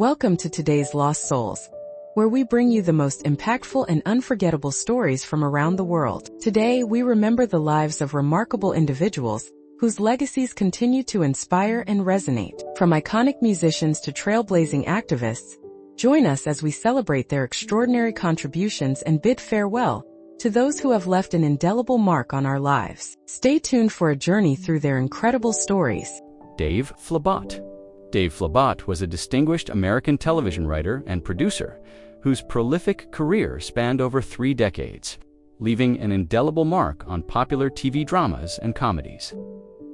Welcome to today's Lost Souls, where we bring you the most impactful and unforgettable stories from around the world. Today, we remember the lives of remarkable individuals whose legacies continue to inspire and resonate. From iconic musicians to trailblazing activists, join us as we celebrate their extraordinary contributions and bid farewell to those who have left an indelible mark on our lives. Stay tuned for a journey through their incredible stories. Dave Flebotte. Dave Flebotte was a distinguished American television writer and producer whose prolific career spanned over 3 decades, leaving an indelible mark on popular TV dramas and comedies.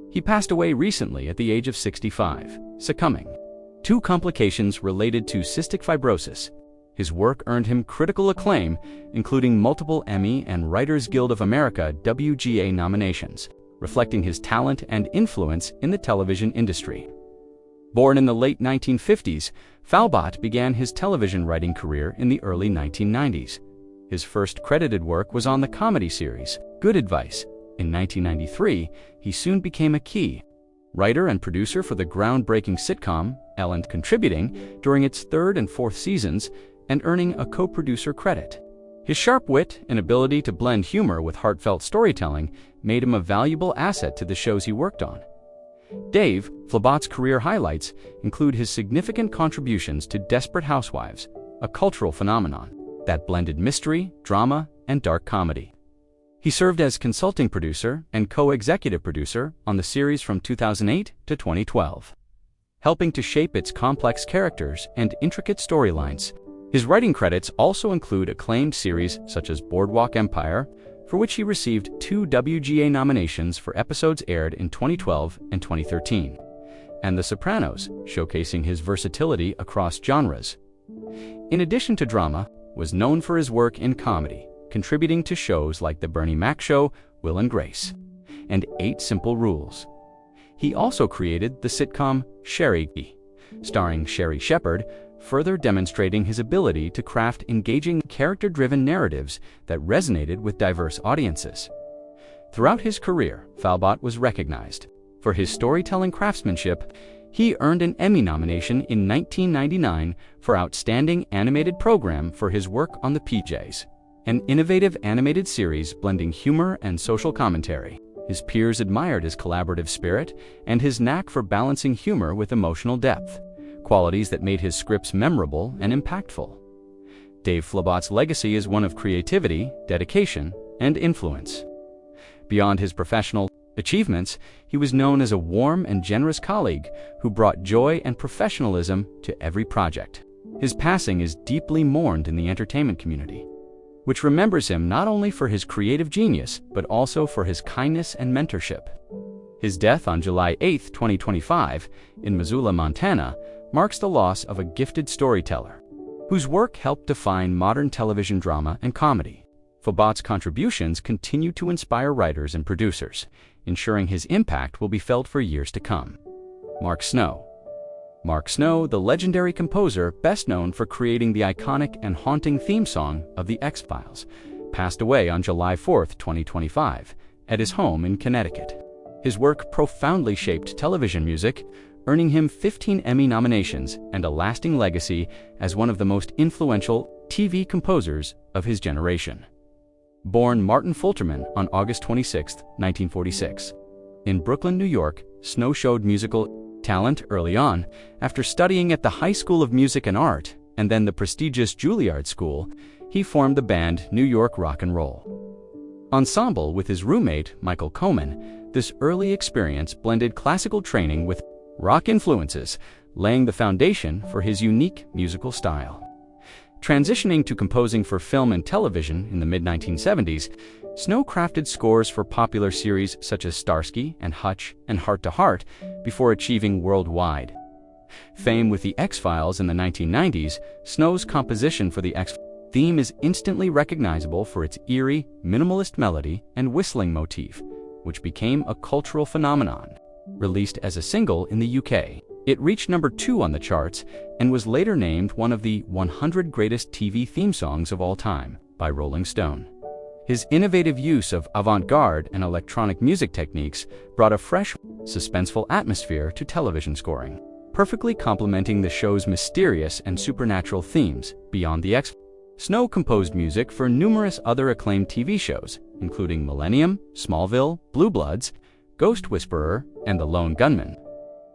He passed away recently at the age of 65, succumbing to complications related to cystic fibrosis. His work earned him critical acclaim, including multiple Emmy and Writers Guild of America (WGA) nominations, reflecting his talent and influence in the television industry. Born in the late 1950s, Flebotte began his television writing career in the early 1990s. His first credited work was on the comedy series Good Advice. In 1993, he soon became a key writer and producer for the groundbreaking sitcom Ellen, contributing during its 3rd and 4th seasons and earning a co-producer credit. His sharp wit and ability to blend humor with heartfelt storytelling made him a valuable asset to the shows he worked on. Dave Flebotte's career highlights include his significant contributions to Desperate Housewives, a cultural phenomenon that blended mystery, drama, and dark comedy. He served as consulting producer and co-executive producer on the series from 2008 to 2012, helping to shape its complex characters and intricate storylines. His writing credits also include acclaimed series such as Boardwalk Empire, for which he received 2 WGA nominations for episodes aired in 2012 and 2013, and The Sopranos, showcasing his versatility across genres. In addition to drama, was known for his work in comedy, contributing to shows like The Bernie Mac Show, Will and Grace, and 8 Simple Rules. He also created the sitcom Sherry, starring Sherry Shepherd, further demonstrating his ability to craft engaging, character-driven narratives that resonated with diverse audiences. Throughout his career, Flebotte was recognized for his storytelling craftsmanship. He earned an Emmy nomination in 1999 for Outstanding Animated Program for his work on The PJs, an innovative animated series blending humor and social commentary. His peers admired his collaborative spirit and his knack for balancing humor with emotional depth, qualities that made his scripts memorable and impactful. Dave Flebotte's legacy is one of creativity, dedication, and influence. Beyond his professional achievements, he was known as a warm and generous colleague who brought joy and professionalism to every project. His passing is deeply mourned in the entertainment community, which remembers him not only for his creative genius, but also for his kindness and mentorship. His death on July 8, 2025, in Missoula, Montana, marks the loss of a gifted storyteller whose work helped define modern television drama and comedy. Flebotte's contributions continue to inspire writers and producers, ensuring his impact will be felt for years to come. Mark Snow. Mark Snow, the legendary composer best known for creating the iconic and haunting theme song of The X-Files, passed away on July 4, 2025, at his home in Connecticut. His work profoundly shaped television music, earning him 15 Emmy nominations and a lasting legacy as one of the most influential TV composers of his generation. Born Martin Fulterman on August 26, 1946. In Brooklyn, New York, Snow showed musical talent early on. After studying at the High School of Music and Art and then the prestigious Juilliard School, he formed the band New York Rock and Roll Ensemble with his roommate, Michael Coman. This early experience blended classical training with rock influences, laying the foundation for his unique musical style. Transitioning to composing for film and television in the mid-1970s, Snow crafted scores for popular series such as Starsky and Hutch and Heart to Heart before achieving worldwide fame with The X-Files in the 1990s. Snow's composition for the X theme is instantly recognizable for its eerie, minimalist melody and whistling motif, which became a cultural phenomenon. Released as a single in the UK, it reached number 2 on the charts and was later named one of the 100 greatest TV theme songs of all time by Rolling Stone. His innovative use of avant-garde and electronic music techniques brought a fresh, suspenseful atmosphere to television scoring, perfectly complementing the show's mysterious and supernatural themes beyond the X. Snow composed music for numerous other acclaimed TV shows, including Millennium, Smallville, Blue Bloods, Ghost Whisperer, and The Lone Gunman.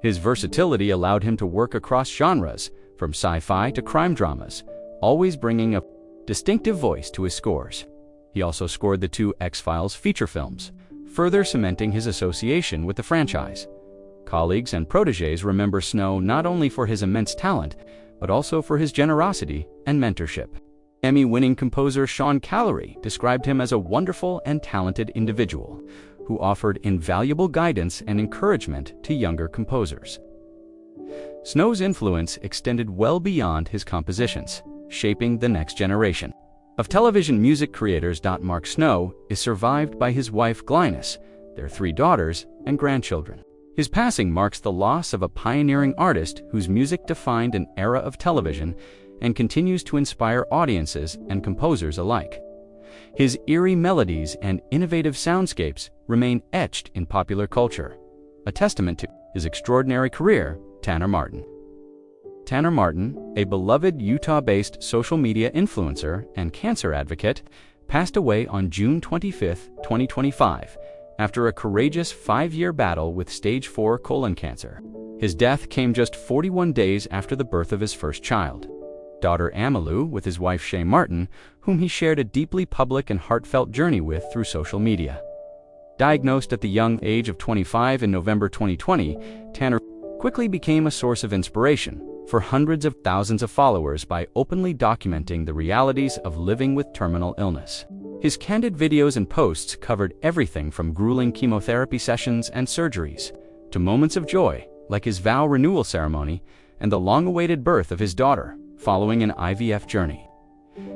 His versatility allowed him to work across genres, from sci-fi to crime dramas, always bringing a distinctive voice to his scores. He also scored the 2 X-Files feature films, further cementing his association with the franchise. Colleagues and protégés remember Snow not only for his immense talent, but also for his generosity and mentorship. Emmy-winning composer Sean Callery described him as a wonderful and talented individual who offered invaluable guidance and encouragement to younger composers. Snow's influence extended well beyond his compositions, shaping the next generation of television music creators. Mark Snow is survived by his wife Glynis, their 3 daughters, and grandchildren. His passing marks the loss of a pioneering artist whose music defined an era of television and continues to inspire audiences and composers alike. His eerie melodies and innovative soundscapes remain etched in popular culture, a testament to his extraordinary career. Tanner Martin. Tanner Martin, a beloved Utah-based social media influencer and cancer advocate, passed away on June 25, 2025, after a courageous 5-year battle with stage 4 colon cancer. His death came just 41 days after the birth of his first child, daughter Amilu, with his wife Shay Martin, whom he shared a deeply public and heartfelt journey with through social media. Diagnosed at the young age of 25 in November 2020, Tanner quickly became a source of inspiration for hundreds of thousands of followers by openly documenting the realities of living with terminal illness. His candid videos and posts covered everything from grueling chemotherapy sessions and surgeries to moments of joy, like his vow renewal ceremony and the long-awaited birth of his daughter following an IVF journey.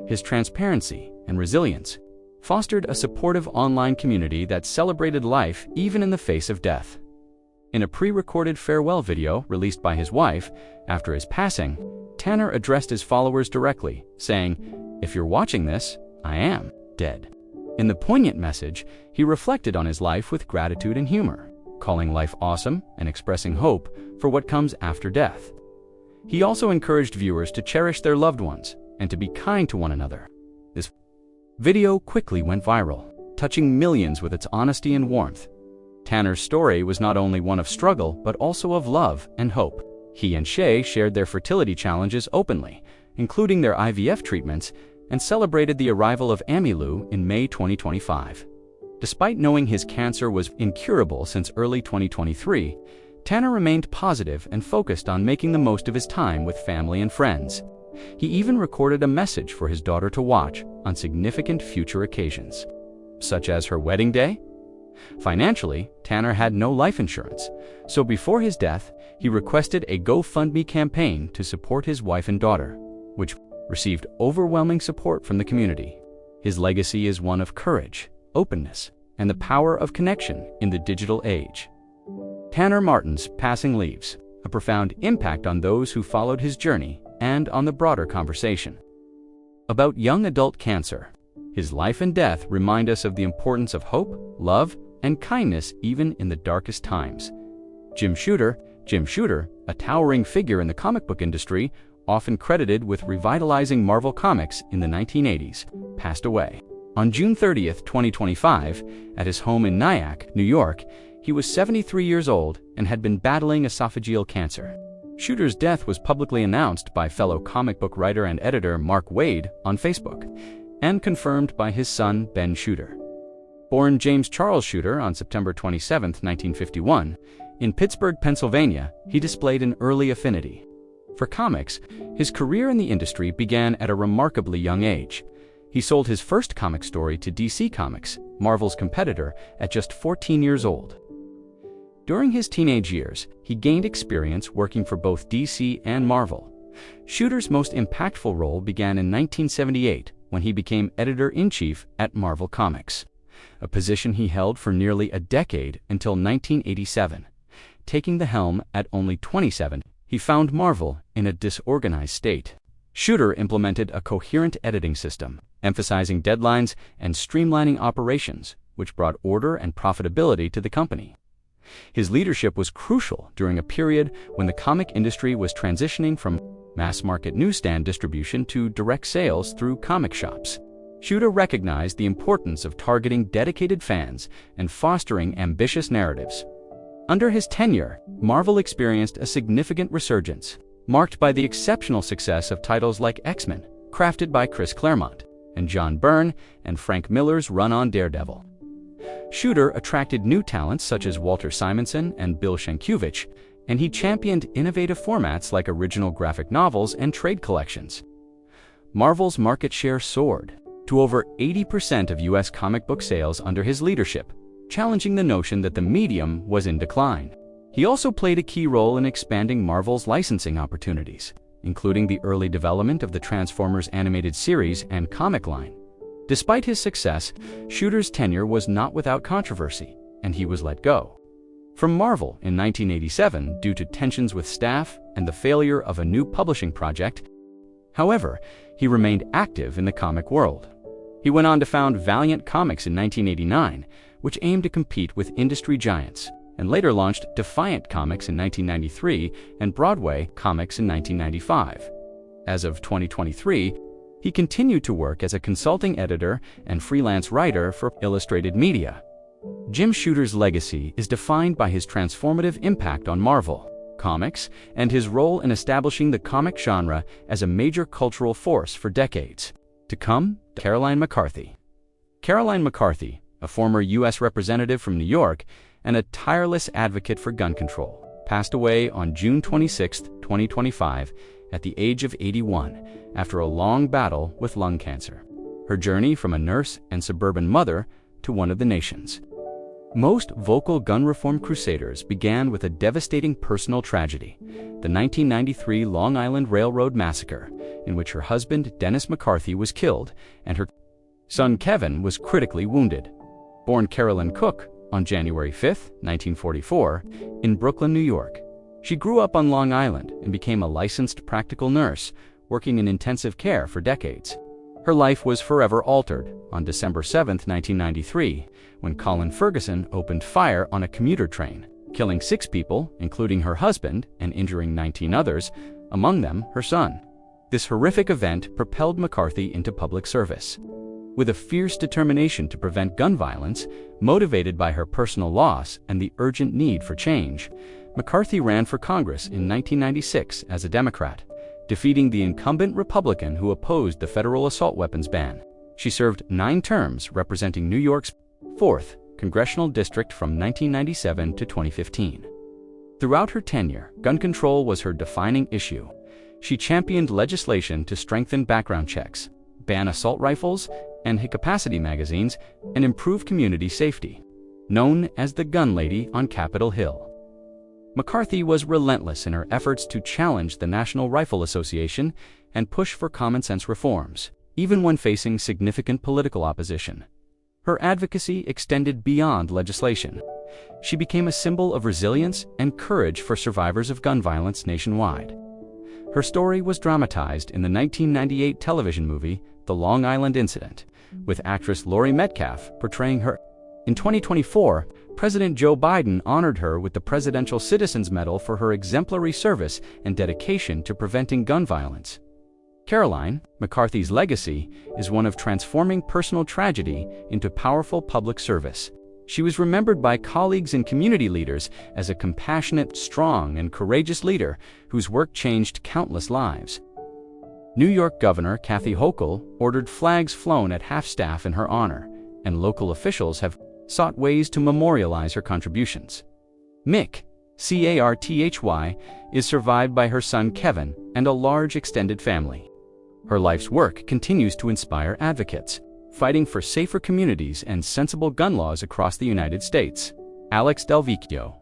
His transparency and resilience fostered a supportive online community that celebrated life even in the face of death. In a pre-recorded farewell video released by his wife after his passing, Tanner addressed his followers directly, saying, "If you're watching this, I am dead." In the poignant message, he reflected on his life with gratitude and humor, calling life awesome and expressing hope for what comes after death. He also encouraged viewers to cherish their loved ones and to be kind to one another. This video quickly went viral, touching millions with its honesty and warmth. Tanner's story was not only one of struggle, but also of love and hope. He and Shay shared their fertility challenges openly, including their IVF treatments, and celebrated the arrival of Amilu in May 2025. Despite knowing his cancer was incurable since early 2023, Tanner remained positive and focused on making the most of his time with family and friends. He even recorded a message for his daughter to watch on significant future occasions, such as her wedding day. Financially, Tanner had no life insurance, so before his death, he requested a GoFundMe campaign to support his wife and daughter, which received overwhelming support from the community. His legacy is one of courage, openness, and the power of connection in the digital age. Tanner Martin's passing leaves a profound impact on those who followed his journey and on the broader conversation about young adult cancer. His life and death remind us of the importance of hope, love, and kindness even in the darkest times. Jim Shooter, a towering figure in the comic book industry, often credited with revitalizing Marvel Comics in the 1980s, passed away. On June 30, 2025, at his home in Nyack, New York, he was 73 years old and had been battling esophageal cancer. Shooter's death was publicly announced by fellow comic book writer and editor Mark Waid on Facebook, and confirmed by his son Ben Shooter. Born James Charles Shooter on September 27, 1951, in Pittsburgh, Pennsylvania, he displayed an early affinity for comics. His career in the industry began at a remarkably young age. He sold his first comic story to DC Comics, Marvel's competitor, at just 14 years old. During his teenage years, he gained experience working for both DC and Marvel. Shooter's most impactful role began in 1978 when he became editor-in-chief at Marvel Comics, a position he held for nearly a decade until 1987. Taking the helm at only 27, he found Marvel in a disorganized state. Shooter implemented a coherent editing system, emphasizing deadlines and streamlining operations, which brought order and profitability to the company. His leadership was crucial during a period when the comic industry was transitioning from mass-market newsstand distribution to direct sales through comic shops. Shooter recognized the importance of targeting dedicated fans and fostering ambitious narratives. Under his tenure, Marvel experienced a significant resurgence, marked by the exceptional success of titles like X-Men, crafted by Chris Claremont, and John Byrne and Frank Miller's run on Daredevil. Shooter attracted new talents such as Walter Simonson and Bill Sienkiewicz, and he championed innovative formats like original graphic novels and trade collections. Marvel's market share soared to over 80% of U.S. comic book sales under his leadership, challenging the notion that the medium was in decline. He also played a key role in expanding Marvel's licensing opportunities, including the early development of the Transformers animated series and comic line. Despite his success, Shooter's tenure was not without controversy, and he was let go from Marvel in 1987 due to tensions with staff and the failure of a new publishing project. However, he remained active in the comic world. He went on to found Valiant Comics in 1989, which aimed to compete with industry giants, and later launched Defiant Comics in 1993 and Broadway Comics in 1995. As of 2023, he continued to work as a consulting editor and freelance writer for Illustrated Media. Jim Shooter's legacy is defined by his transformative impact on Marvel Comics and his role in establishing the comic genre as a major cultural force for decades to come. Carolyn McCarthy. Carolyn McCarthy, a former U.S. representative from New York and a tireless advocate for gun control, passed away on June 26, 2025, at the age of 81 after a long battle with lung cancer. Her journey from a nurse and suburban mother to one of the nation's most vocal gun reform crusaders began with a devastating personal tragedy, the 1993 Long Island Railroad Massacre, in which her husband Dennis McCarthy was killed and her son Kevin was critically wounded. Born Carolyn Cook on January 5, 1944, in Brooklyn, New York. She grew up on Long Island and became a licensed practical nurse, working in intensive care for decades. Her life was forever altered on December 7, 1993, when Colin Ferguson opened fire on a commuter train, killing 6 people, including her husband, and injuring 19 others, among them her son. This horrific event propelled McCarthy into public service. With a fierce determination to prevent gun violence, motivated by her personal loss and the urgent need for change, McCarthy ran for Congress in 1996 as a Democrat, defeating the incumbent Republican who opposed the federal assault weapons ban. She served 9 terms representing New York's 4th congressional district from 1997 to 2015. Throughout her tenure, gun control was her defining issue. She championed legislation to strengthen background checks, ban assault rifles and high-capacity magazines, and improve community safety. Known as the Gun Lady on Capitol Hill, McCarthy was relentless in her efforts to challenge the National Rifle Association and push for common-sense reforms, even when facing significant political opposition. Her advocacy extended beyond legislation. She became a symbol of resilience and courage for survivors of gun violence nationwide. Her story was dramatized in the 1998 television movie The Long Island Incident, with actress Laurie Metcalf portraying her. In 2024, President Joe Biden honored her with the Presidential Citizens Medal for her exemplary service and dedication to preventing gun violence. Carolyn McCarthy's legacy is one of transforming personal tragedy into powerful public service. She was remembered by colleagues and community leaders as a compassionate, strong, and courageous leader whose work changed countless lives. New York Governor Kathy Hochul ordered flags flown at half-staff in her honor, and local officials have sought ways to memorialize her contributions. Mick, Carthy, is survived by her son Kevin and a large extended family. Her life's work continues to inspire advocates, fighting for safer communities and sensible gun laws across the United States. Alex Delvecchio,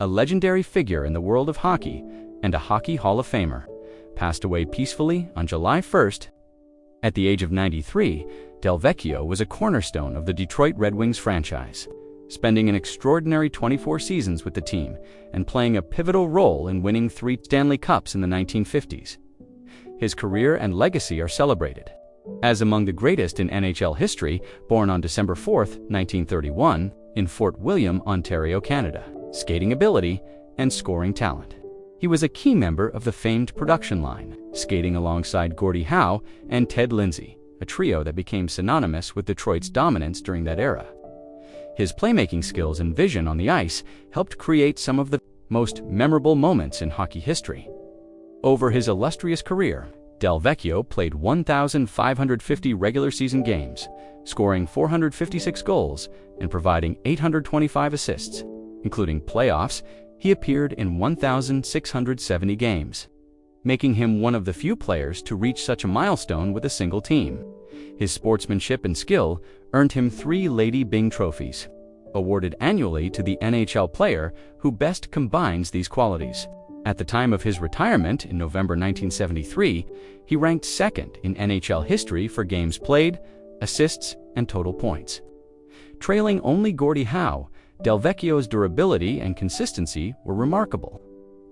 a legendary figure in the world of hockey and a Hockey Hall of Famer, passed away peacefully on July 1st. At the age of 93, Delvecchio was a cornerstone of the Detroit Red Wings franchise, spending an extraordinary 24 seasons with the team and playing a pivotal role in winning 3 Stanley Cups in the 1950s. His career and legacy are celebrated, As among the greatest in NHL history, born on December 4, 1931, in Fort William, Ontario, Canada, skating ability and scoring talent. He was a key member of the famed production line, skating alongside Gordie Howe and Ted Lindsay, a trio that became synonymous with Detroit's dominance during that era. His playmaking skills and vision on the ice helped create some of the most memorable moments in hockey history. Over his illustrious career, Del Vecchio played 1,550 regular season games, scoring 456 goals and providing 825 assists. Including playoffs, he appeared in 1,670 games, making him one of the few players to reach such a milestone with a single team. His sportsmanship and skill earned him 3 Lady Byng trophies, awarded annually to the NHL player who best combines these qualities. At the time of his retirement in November 1973, he ranked second in NHL history for games played, assists, and total points. Trailing only Gordie Howe, Del Vecchio's durability and consistency were remarkable.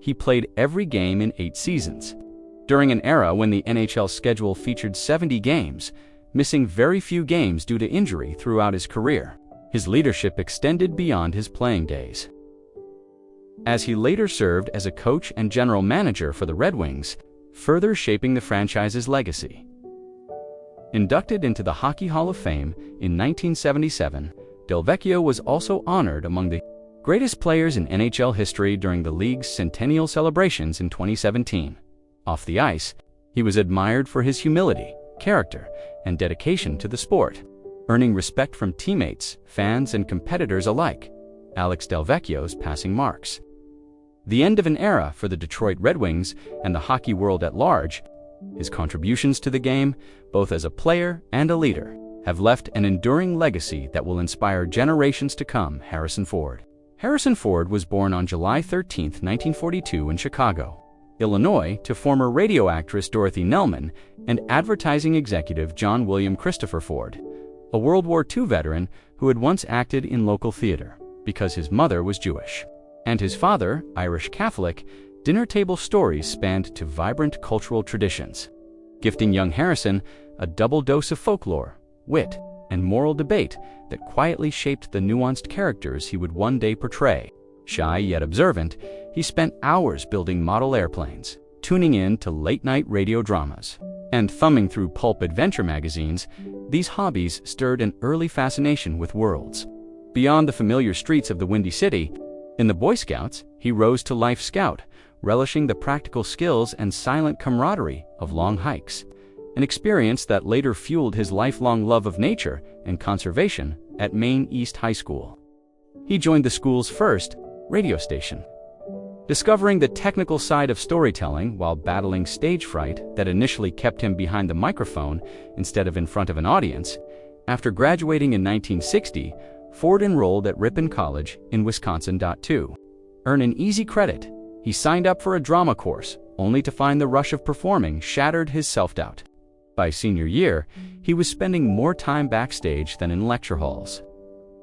He played every game in 8 seasons. During an era when the NHL schedule featured 70 games, missing very few games due to injury throughout his career, his leadership extended beyond his playing days. As he later served as a coach and general manager for the Red Wings, further shaping the franchise's legacy. Inducted into the Hockey Hall of Fame in 1977, Del Vecchio was also honored among the greatest players in NHL history during the league's centennial celebrations in 2017. Off the ice, he was admired for his humility, character, and dedication to the sport, earning respect from teammates, fans, and competitors alike. Alex Del Vecchio's passing marks. The end of an era for the Detroit Red Wings and the hockey world at large. His contributions to the game, both as a player and a leader, have left an enduring legacy that will inspire generations to come. Harrison Ford. Harrison Ford was born on July 13, 1942 in Chicago, Illinois, to former radio actress Dorothy Nelman and advertising executive John William Christopher Ford, a World War II veteran who had once acted in local theater because his mother was Jewish, and his father, Irish Catholic. Dinner table stories spanned to vibrant cultural traditions, gifting young Harrison a double dose of folklore, wit, and moral debate that quietly shaped the nuanced characters he would one day portray. Shy yet observant, he spent hours building model airplanes, tuning in to late-night radio dramas, and thumbing through pulp adventure magazines. These hobbies stirred an early fascination with worlds beyond the familiar streets of the Windy City. In the Boy Scouts, he rose to Life Scout, relishing the practical skills and silent camaraderie of long hikes, an experience that later fueled his lifelong love of nature and conservation at Maine East High School. He joined the school's first radio station, discovering the technical side of storytelling while battling stage fright that initially kept him behind the microphone instead of in front of an audience. After graduating in 1960, Ford enrolled at Ripon College in Wisconsin. To earn an easy credit, he signed up for a drama course, only to find the rush of performing shattered his self-doubt. By senior year, he was spending more time backstage than in lecture halls,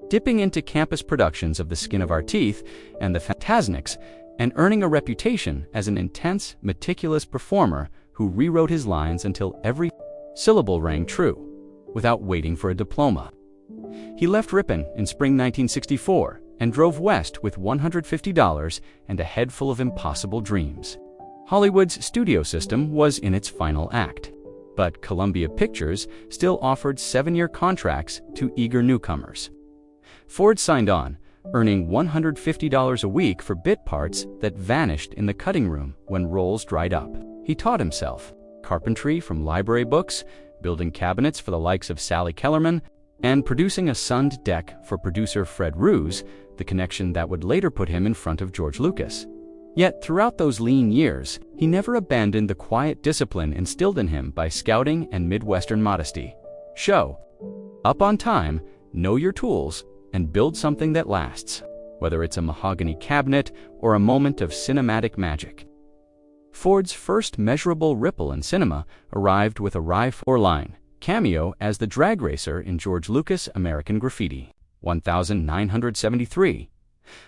dipping into campus productions of The Skin of Our Teeth and The Fantasnics, and earning a reputation as an intense, meticulous performer who rewrote his lines until every syllable rang true, without waiting for a diploma. He left Ripon in spring 1964 and drove west with $150 and a head full of impossible dreams. Hollywood's studio system was in its final act, but Columbia Pictures still offered 7-year contracts to eager newcomers. Ford signed on, earning $150 a week for bit parts that vanished in the cutting room when roles dried up. He taught himself carpentry from library books, building cabinets for the likes of Sally Kellerman, and producing a sunned deck for producer Fred Roos, the connection that would later put him in front of George Lucas. Yet throughout those lean years, he never abandoned the quiet discipline instilled in him by scouting and Midwestern modesty. Show up on time, know your tools, and build something that lasts, whether it's a mahogany cabinet or a moment of cinematic magic. Ford's first measurable ripple in cinema arrived with a riff or line cameo as the drag racer in George Lucas' American Graffiti, 1973,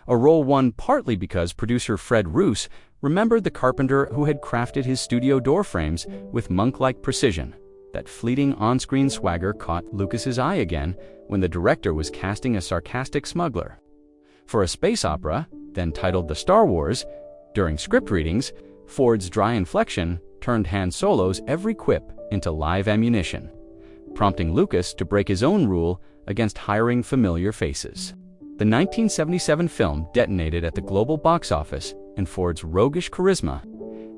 a role won partly because producer Fred Roos remembered the carpenter who had crafted his studio door frames with monk-like precision, That fleeting on-screen swagger caught Lucas's eye again when the director was casting a sarcastic smuggler. For a space opera, then titled The Star Wars, during script readings, Ford's dry inflection turned Han Solo's every quip into live ammunition, prompting Lucas to break his own rule against hiring familiar faces. The 1977 film detonated at the global box office, and Ford's roguish charisma,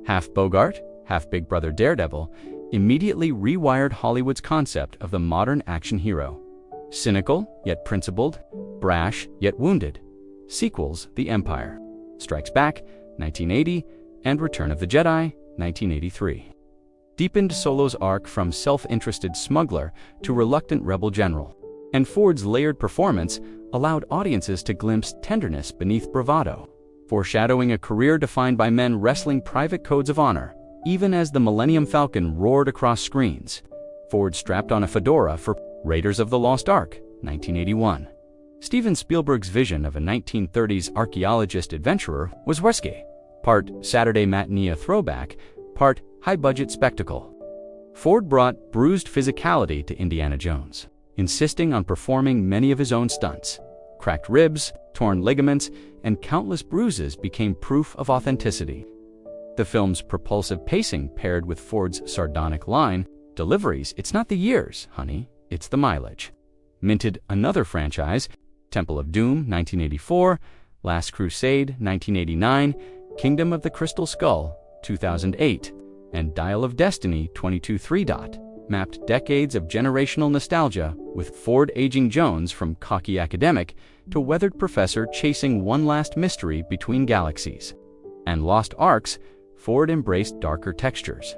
half Bogart, half Big Brother Daredevil, immediately rewired Hollywood's concept of the modern action hero. Cynical, yet principled, brash, yet wounded. Sequels, The Empire, Strikes Back, 1980, and Return of the Jedi, 1983. Deepened Solo's arc from self-interested smuggler to reluctant rebel general. And Ford's layered performance allowed audiences to glimpse tenderness beneath bravado, foreshadowing a career defined by men wrestling private codes of honor. Even as the Millennium Falcon roared across screens, Ford strapped on a fedora for Raiders of the Lost Ark, 1981. Steven Spielberg's vision of a 1930s archaeologist-adventurer was risque, part Saturday matinee throwback, part high-budget spectacle. Ford brought bruised physicality to Indiana Jones, insisting on performing many of his own stunts. Cracked ribs, torn ligaments, and countless bruises became proof of authenticity. The film's propulsive pacing paired with Ford's sardonic line, "Deliveries, it's not the years, honey, it's the mileage," minted another franchise, Temple of Doom, 1984, Last Crusade, 1989, Kingdom of the Crystal Skull, 2008, and Dial of Destiny, 22-3. Mapped decades of generational nostalgia, with Ford aging Jones from cocky academic to weathered professor chasing one last mystery between galaxies. And Lost Arks, Ford embraced darker textures.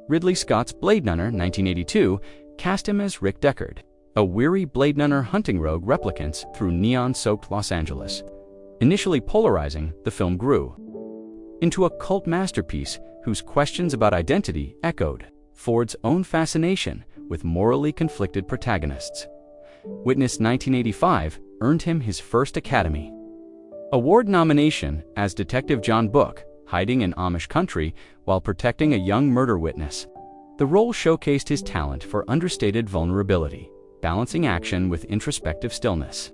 Ridley Scott's Blade Runner, 1982, cast him as Rick Deckard, a weary Blade Runner hunting rogue replicants through neon-soaked Los Angeles. Initially polarizing, the film grew into a cult masterpiece whose questions about identity echoed Ford's own fascination with morally conflicted protagonists. Witness 1985 earned him his first Academy Award nomination as Detective John Book, hiding in Amish country while protecting a young murder witness. The role showcased his talent for understated vulnerability, balancing action with introspective stillness.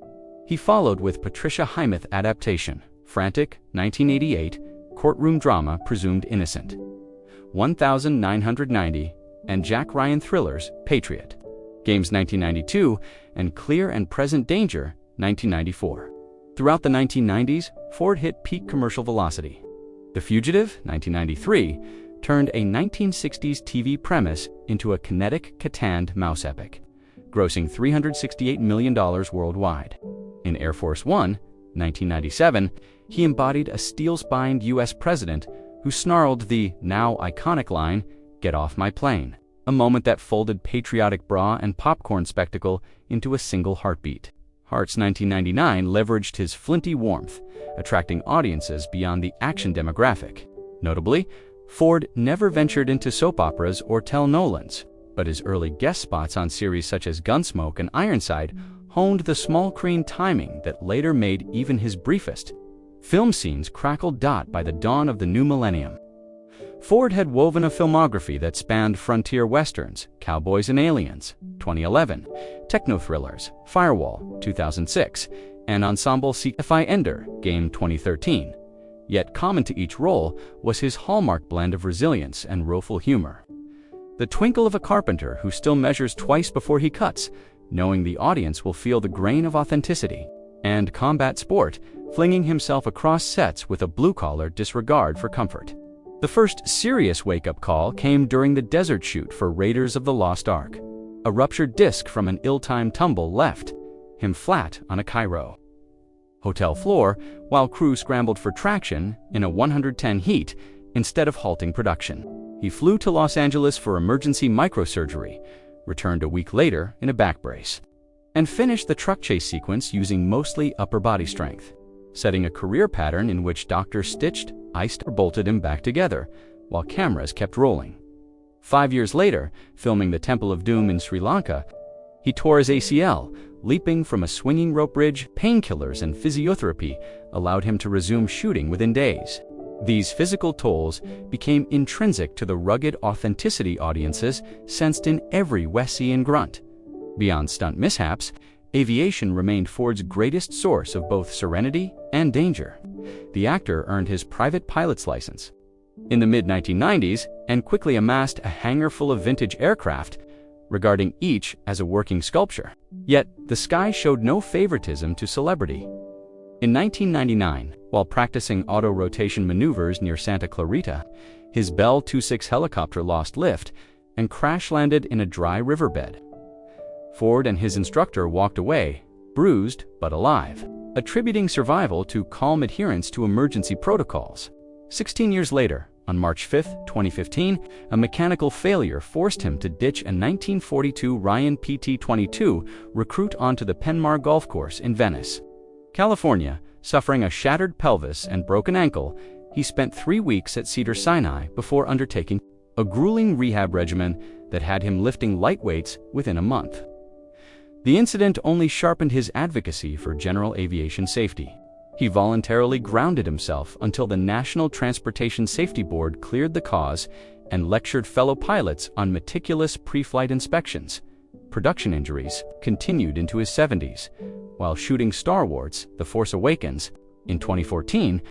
He followed with Patricia Highsmith adaptation, Frantic, 1988, courtroom drama Presumed Innocent, 1990, and Jack Ryan thrillers Patriot, Games 1992, and Clear and Present Danger, 1994. Throughout the 1990s, Ford hit peak commercial velocity. The Fugitive, 1993, turned a 1960s TV premise into a kinetic, Catan mouse epic, grossing $368 million worldwide. In Air Force One, 1997, he embodied a steel-spined U.S. president who snarled the now iconic line, "Get off my plane," a moment that folded patriotic bra and popcorn spectacle into a single heartbeat. Hearts 1999 leveraged his flinty warmth, attracting audiences beyond the action demographic. Notably, Ford never ventured into soap operas or telenovelas, but his early guest spots on series such as Gunsmoke and Ironside honed the small-screen timing that later made even his briefest film scenes crackle dot by the dawn of the new millennium. Ford had woven a filmography that spanned frontier westerns, Cowboys and Aliens, 2011, techno-thrillers, Firewall, 2006, and ensemble sci-fi Ender, Game, 2013. Yet common to each role was his hallmark blend of resilience and rueful humor. The twinkle of a carpenter who still measures twice before he cuts, knowing the audience will feel the grain of authenticity, and combat sport, flinging himself across sets with a blue-collar disregard for comfort. The first serious wake-up call came during the desert shoot for Raiders of the Lost Ark. A ruptured disc from an ill-timed tumble left him flat on a Cairo hotel floor while crew scrambled for traction in a 110 heat instead of halting production. He flew to Los Angeles for emergency microsurgery, returned a week later in a back brace, and finished the truck chase sequence using mostly upper body strength, setting a career pattern in which doctors stitched, iced, or bolted him back together, while cameras kept rolling. 5 years later, filming The Temple of Doom in Sri Lanka, he tore his ACL. Leaping from a swinging rope bridge, painkillers and physiotherapy allowed him to resume shooting within days. These physical tolls became intrinsic to the rugged authenticity audiences sensed in every Wessian grunt. Beyond stunt mishaps, aviation remained Ford's greatest source of both serenity and danger. The actor earned his private pilot's license in the mid-1990s and quickly amassed a hangar full of vintage aircraft, regarding each as a working sculpture. Yet, the sky showed no favoritism to celebrity. In 1999, while practicing auto-rotation maneuvers near Santa Clarita, his Bell 26 helicopter lost lift and crash-landed in a dry riverbed. Ford and his instructor walked away, bruised but alive, attributing survival to calm adherence to emergency protocols. 16 years later, on March 5, 2015, a mechanical failure forced him to ditch a 1942 Ryan PT-22 recruit onto the Penmar Golf Course in Venice, California. Suffering a shattered pelvis and broken ankle, he spent 3 weeks at Cedars-Sinai before undertaking a grueling rehab regimen that had him lifting light weights within a month. The incident only sharpened his advocacy for general aviation safety. He voluntarily grounded himself until the National Transportation Safety Board cleared the cause and lectured fellow pilots on meticulous pre-flight inspections. Production injuries continued into his 70s, while shooting Star Wars: The Force Awakens in 2014,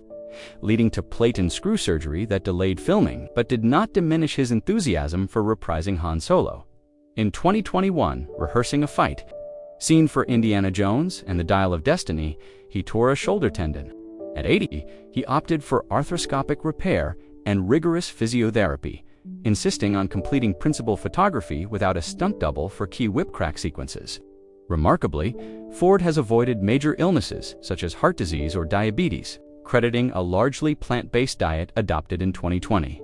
leading to plate and screw surgery that delayed filming but did not diminish his enthusiasm for reprising Han Solo. In 2021, rehearsing a fight scene for Indiana Jones and the Dial of Destiny, he tore a shoulder tendon. At 80, he opted for arthroscopic repair and rigorous physiotherapy, insisting on completing principal photography without a stunt double for key whip crack sequences. Remarkably, Ford has avoided major illnesses such as heart disease or diabetes, crediting a largely plant-based diet adopted in 2020.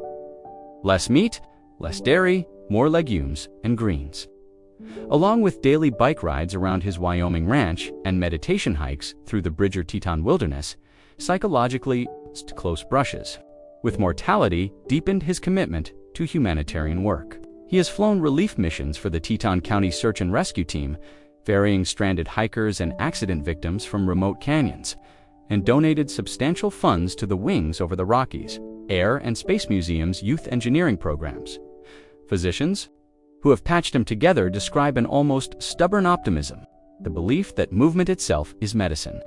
Less meat, less dairy, more legumes and greens. Along with daily bike rides around his Wyoming ranch and meditation hikes through the Bridger-Teton Wilderness, psychologically close brushes with mortality deepened his commitment to humanitarian work. He has flown relief missions for the Teton County Search and Rescue Team, ferrying stranded hikers and accident victims from remote canyons, and donated substantial funds to the Wings Over the Rockies, Air and Space Museum's youth engineering programs. Physicians who have patched him together describe an almost stubborn optimism, the belief that movement itself is medicine.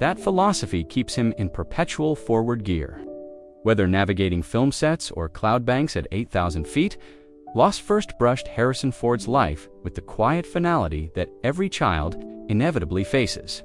That philosophy keeps him in perpetual forward gear. Whether navigating film sets or cloud banks at 8,000 feet, Loss first brushed Harrison Ford's life with the quiet finality that every child inevitably faces: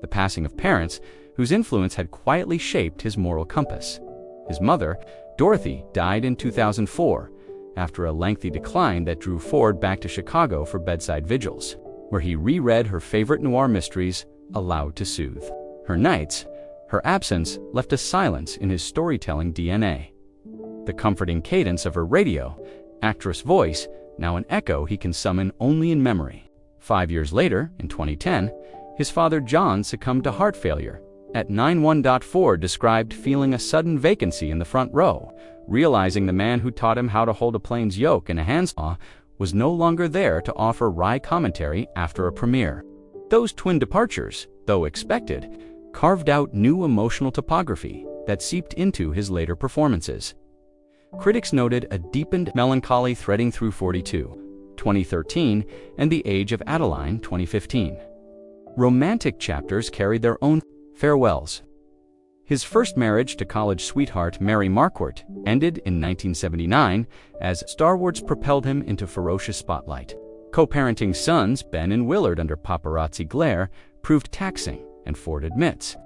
the passing of parents whose influence had quietly shaped his moral compass. His mother, Dorothy, died in 2004 after a lengthy decline that drew Ford back to Chicago for bedside vigils, where he reread her favorite noir mysteries aloud to soothe. Her nights, her absence left a silence in his storytelling DNA. The comforting cadence of her radio, actress voice, now an echo he can summon only in memory. 5 years later, in 2010, his father John succumbed to heart failure. At 9-1, Ford described feeling a sudden vacancy in the front row, realizing the man who taught him how to hold a plane's yoke in a handsaw was no longer there to offer wry commentary after a premiere. Those twin departures, though expected, carved out new emotional topography that seeped into his later performances. Critics noted a deepened melancholy threading through 42, 2013, and The Age of Adeline, 2015. Romantic chapters carried their own farewells. His first marriage to college sweetheart Mary Marquardt ended in 1979 as Star Wars propelled him into ferocious spotlight. Co-parenting sons Ben and Willard under paparazzi glare proved taxing, and Ford admits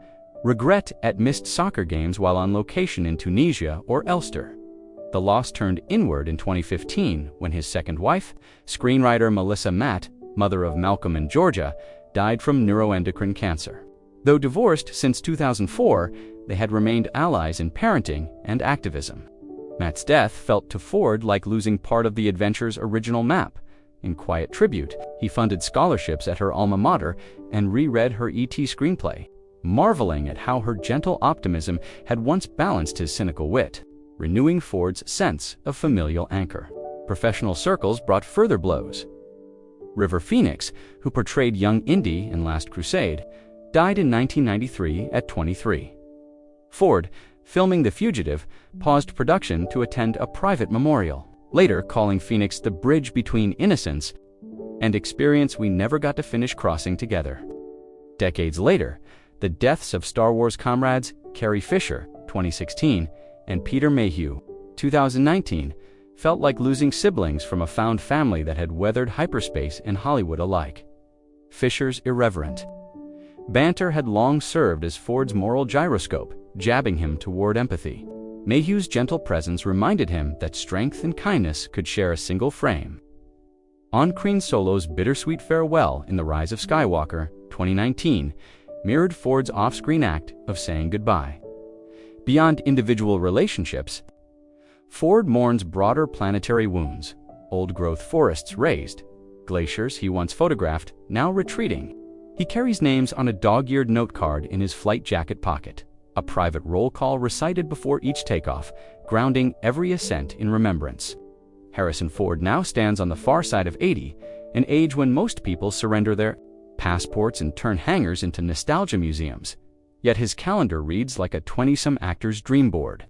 regret at missed soccer games while on location in Tunisia or Elster. The loss turned inward in 2015 when his second wife, screenwriter Melissa Matt, mother of Malcolm and Georgia, died from neuroendocrine cancer. Though divorced since 2004, they had remained allies in parenting and activism. Matt's death felt to Ford like losing part of the adventure's original map. In quiet tribute, he funded scholarships at her alma mater and reread her E.T. screenplay, marveling at how her gentle optimism had once balanced his cynical wit, renewing Ford's sense of familial anchor. Professional circles brought further blows. River Phoenix, who portrayed young Indy in Last Crusade, died in 1993 at 23. Ford, filming The Fugitive, paused production to attend a private memorial, later calling Phoenix the bridge between innocence and experience we never got to finish crossing together. Decades later, the deaths of Star Wars comrades Carrie Fisher, 2016, and Peter Mayhew, 2019, felt like losing siblings from a found family that had weathered hyperspace and Hollywood alike. Fisher's irreverent banter had long served as Ford's moral gyroscope, jabbing him toward empathy. Mayhew's gentle presence reminded him that strength and kindness could share a single frame. On-screen Solo's bittersweet farewell in The Rise of Skywalker, 2019, mirrored Ford's off-screen act of saying goodbye. Beyond individual relationships, Ford mourns broader planetary wounds, old-growth forests razed, glaciers he once photographed now retreating. He carries names on a dog-eared note card in his flight jacket pocket, a private roll call recited before each takeoff, grounding every ascent in remembrance. Harrison Ford now stands on the far side of 80, an age when most people surrender their passports and turn hangars into nostalgia museums. Yet his calendar reads like a 20-some actor's dream board.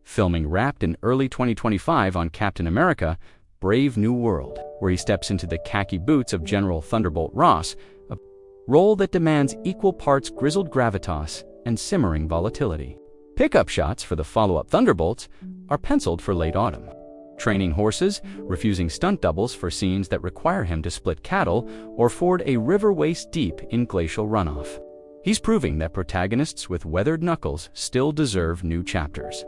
Filming wrapped in early 2025 on Captain America, Brave New World, where he steps into the khaki boots of General Thunderbolt Ross, a role that demands equal parts grizzled gravitas and simmering volatility. Pickup shots for the follow-up Thunderbolts are penciled for late autumn. Training horses, refusing stunt doubles for scenes that require him to split cattle or ford a river waist-deep in glacial runoff. He's proving that protagonists with weathered knuckles still deserve new chapters.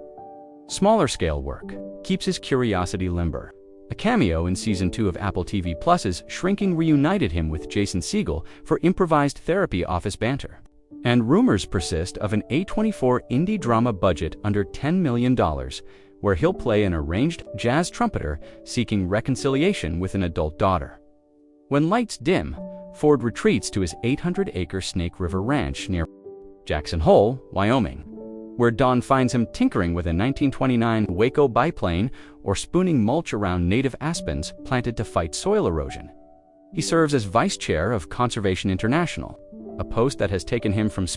Smaller-scale work keeps his curiosity limber. A cameo in Season 2 of Apple TV Plus's Shrinking reunited him with Jason Segel for improvised therapy office banter. And rumors persist of an A24 indie drama budget under $10 million, where he'll play an arranged jazz trumpeter seeking reconciliation with an adult daughter. When lights dim, Ford retreats to his 800-acre Snake River Ranch near Jackson Hole, Wyoming, where Dawn finds him tinkering with a 1929 Waco biplane or spooning mulch around native aspens planted to fight soil erosion. He serves as vice chair of Conservation International, a post that has taken him from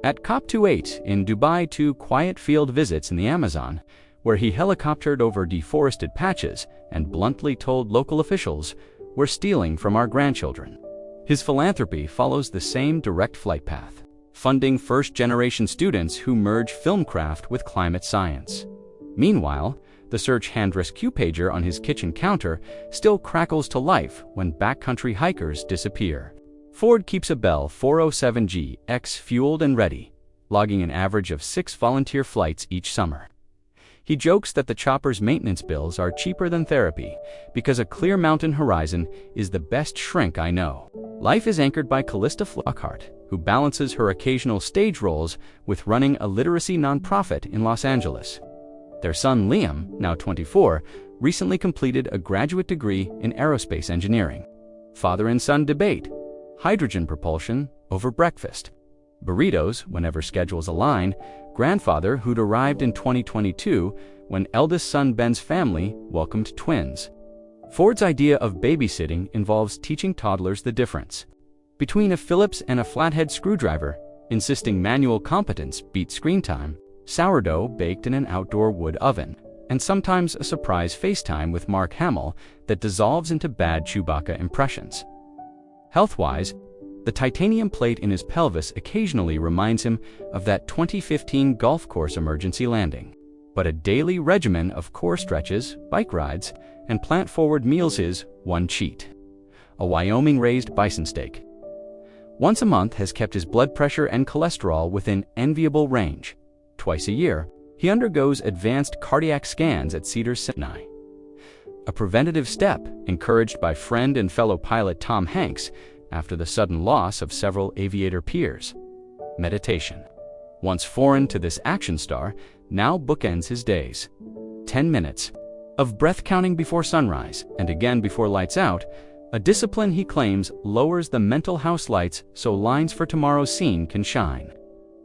at COP28 in Dubai to quiet field visits in the Amazon, where he helicoptered over deforested patches and bluntly told local officials, "We're stealing from our grandchildren." His philanthropy follows the same direct flight path, funding first-generation students who merge filmcraft with climate science. Meanwhile, the search hand rescue pager on his kitchen counter still crackles to life when backcountry hikers disappear. Ford keeps a Bell 407G X-fueled and ready, logging an average of 6 volunteer flights each summer. He jokes that the chopper's maintenance bills are cheaper than therapy because a clear mountain horizon is the best shrink I know. Life is anchored by Callista Flockhart, who balances her occasional stage roles with running a literacy nonprofit in Los Angeles. Their son Liam, now 24, recently completed a graduate degree in aerospace engineering. Father and son debate hydrogen propulsion over breakfast, burritos whenever schedules align, grandfather who'd arrived in 2022 when eldest son Ben's family welcomed twins. Ford's idea of babysitting involves teaching toddlers the difference between a Phillips and a flathead screwdriver, insisting manual competence beats screen time, sourdough baked in an outdoor wood oven, and sometimes a surprise FaceTime with Mark Hamill that dissolves into bad Chewbacca impressions. Health-wise, the titanium plate in his pelvis occasionally reminds him of that 2015 golf course emergency landing. But a daily regimen of core stretches, bike rides, and plant-forward meals is one cheat: a Wyoming-raised bison steak. Once a month has kept his blood pressure and cholesterol within enviable range. Twice a year, he undergoes advanced cardiac scans at Cedars-Sinai. A preventative step encouraged by friend and fellow pilot Tom Hanks after the sudden loss of several aviator peers. Meditation, once foreign to this action star, now bookends his days. 10 minutes of breath counting before sunrise and again before lights out, a discipline he claims lowers the mental house lights so lines for tomorrow's scene can shine.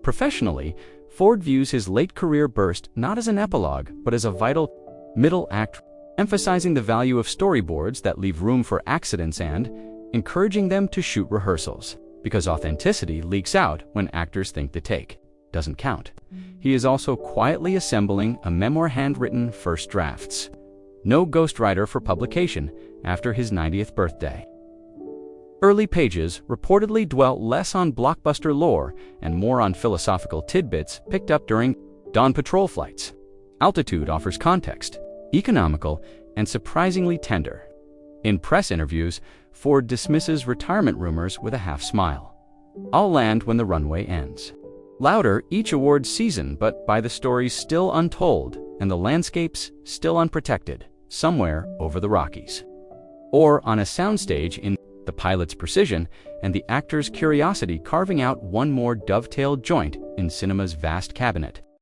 Professionally, Ford views his late career burst not as an epilogue, but as a vital middle act, emphasizing the value of storyboards that leave room for accidents and encouraging them to shoot rehearsals, because authenticity leaks out when actors think the take doesn't count. He is also quietly assembling a memoir handwritten first drafts. No ghostwriter for publication after his 90th birthday. Early pages reportedly dwelt less on blockbuster lore and more on philosophical tidbits picked up during dawn patrol flights. Altitude offers context, economical, and surprisingly tender. In press interviews, Ford dismisses retirement rumors with a half smile. I'll land when the runway ends. Louder each awards season, but by the stories still untold and the landscapes still unprotected, somewhere over the Rockies. Or on a soundstage in the pilot's precision and the actor's curiosity carving out one more dovetailed joint in cinema's vast cabinet.